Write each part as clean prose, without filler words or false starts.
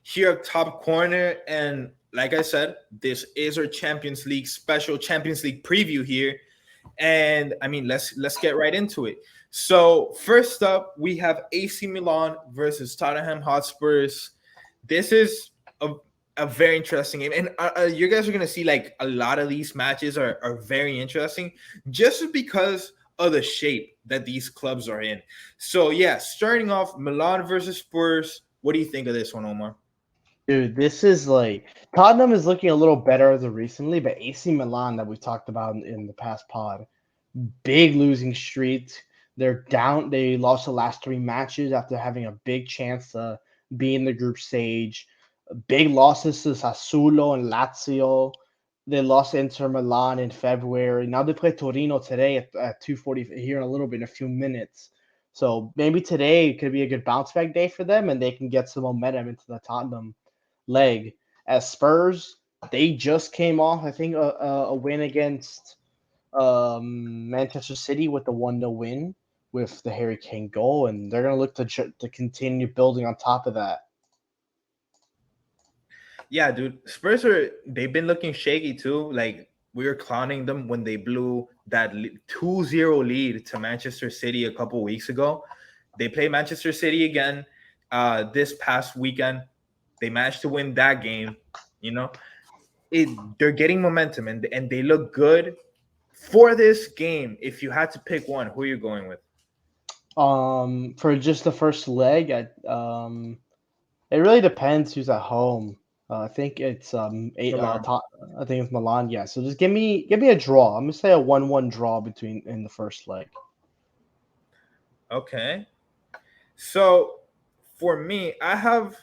here at top corner. And like I said, this is our Champions League special Champions League preview here. And I mean, let's get right into it. So first up, we have AC Milan versus Tottenham Hotspurs. This is a very interesting game, and you guys are gonna see like a lot of these matches are very interesting, just because of the shape that these clubs are in. So yeah, starting off, Milan versus Spurs. What do you think of this one, Omar? Dude, this is like Tottenham is looking a little better as of recently, but AC Milan that we talked about in the past pod, big losing streak. They're down. They lost the last three matches after having a big chance to be in the group stage. Big losses to Sassuolo and Lazio. They lost to Inter Milan in February. Now they play Torino today at 2:40 here in a little bit, in a few minutes. So maybe today could be a good bounce back day for them, and they can get some momentum into the Tottenham leg. As Spurs, they just came off, I think, a win against Manchester City with the 1-0 win with the Harry Kane goal, and they're going to look to continue building on top of that. Yeah, dude, Spurs they've been looking shaky too. Like we were clowning them when they blew that 2-0 lead to Manchester City a couple weeks ago. They play Manchester City again this past weekend. They managed to win that game. You know, they're getting momentum, and they look good for this game. If you had to pick one, who are you going with? For just the first leg, it really depends who's at home. I think it's Milan. I think it's Milan. Yeah, so just give me a draw. I'm gonna say a 1-1 draw between in the first leg. Okay. So for me, I have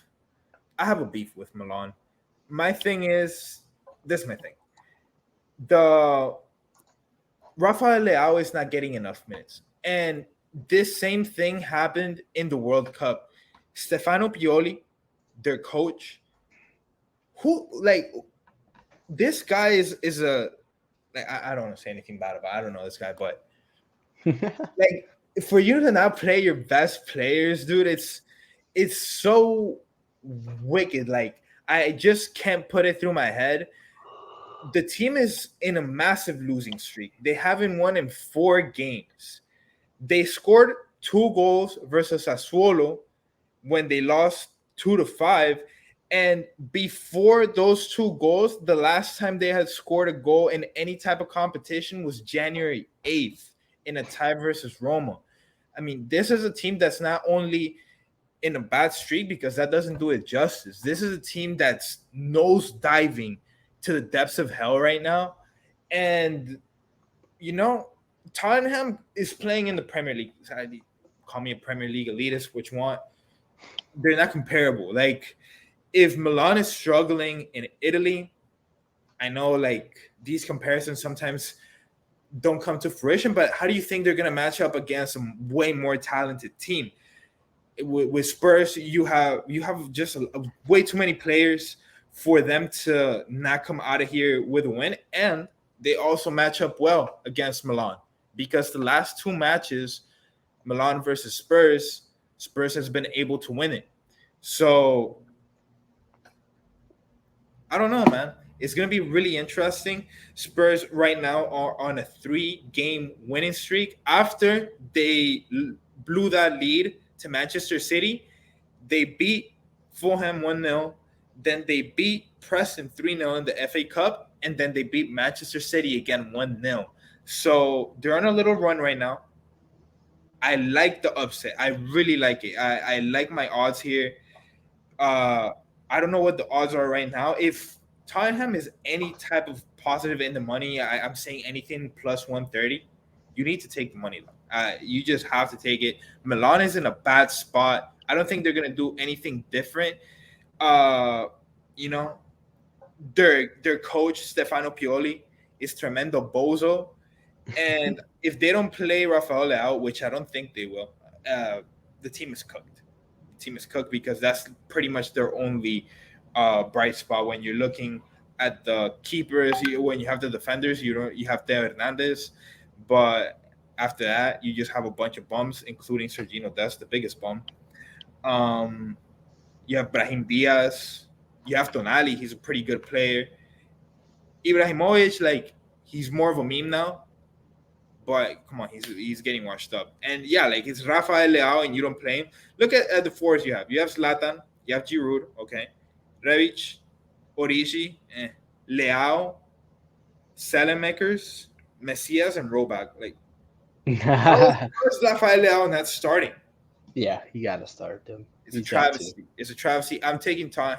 a beef with Milan. My thing is this is my thing. The Rafael Leao is not getting enough minutes. And this same thing happened in the World Cup. Stefano Pioli, their coach, who like this guy is a like I don't want to say anything bad about. I don't know this guy, but like for you to not play your best players, dude, it's so wicked. Like I just can't put it through my head. The team is in a massive losing streak. They haven't won in 4 games. They scored 2 goals versus Sassuolo when they lost 2-5. And before those 2 goals, the last time they had scored a goal in any type of competition was January 8th in a tie versus Roma. I mean, this is a team that's not only in a bad streak, because that doesn't do it justice. This is a team that's nose diving to the depths of hell right now. And, you know, Tottenham is playing in the Premier League. Call me a Premier League elitist, which want. They're not comparable. Like, if Milan is struggling in Italy, I know like these comparisons sometimes don't come to fruition, but how do you think they're going to match up against a way more talented team? With Spurs, you have just way too many players for them to not come out of here with a win, and they also match up well against Milan, because the last 2 matches, Milan versus Spurs, Spurs has been able to win it. So I don't know, man. It's gonna be really interesting. Spurs right now are on a 3-game winning streak after they blew that lead to Manchester City. They beat Fulham 1-0, then they beat Preston 3-0 in the FA Cup, and then they beat Manchester City again 1-0. So they're on a little run right now. I like the upset. I really like it. I like my odds here. Uh, I don't know what the odds are right now. If Tottenham is any type of positive in the money, I'm saying anything plus 130. You need to take the money. You just have to take it. Milan is in a bad spot. I don't think they're gonna do anything different. Uh, you know, their coach Stefano Pioli is tremendo bozo, and if they don't play Rafael out, which I don't think they will, uh, the team is cooked. The team is cooked because that's pretty much their only bright spot when you're looking at the keepers. When you have the defenders, you have Theo Hernandez, but after that, you just have a bunch of bums, including Sergino Dest, the biggest bum. Um, You have Brahim Diaz. You have Tonali. He's a pretty good player. Ibrahimovic, like, he's more of a meme now. But come on, he's getting washed up. And yeah, like, it's Rafael Leao and you don't play him. Look at the fours you have. You have Zlatan. You have Giroud. Okay. Rebic, Origi, Leao, Salamakers, Messias, and Robak. Like, how is Rafael Leao not starting? Yeah, you got to start him. It's a He's got to. travesty. It's a travesty. I'm taking Tottenham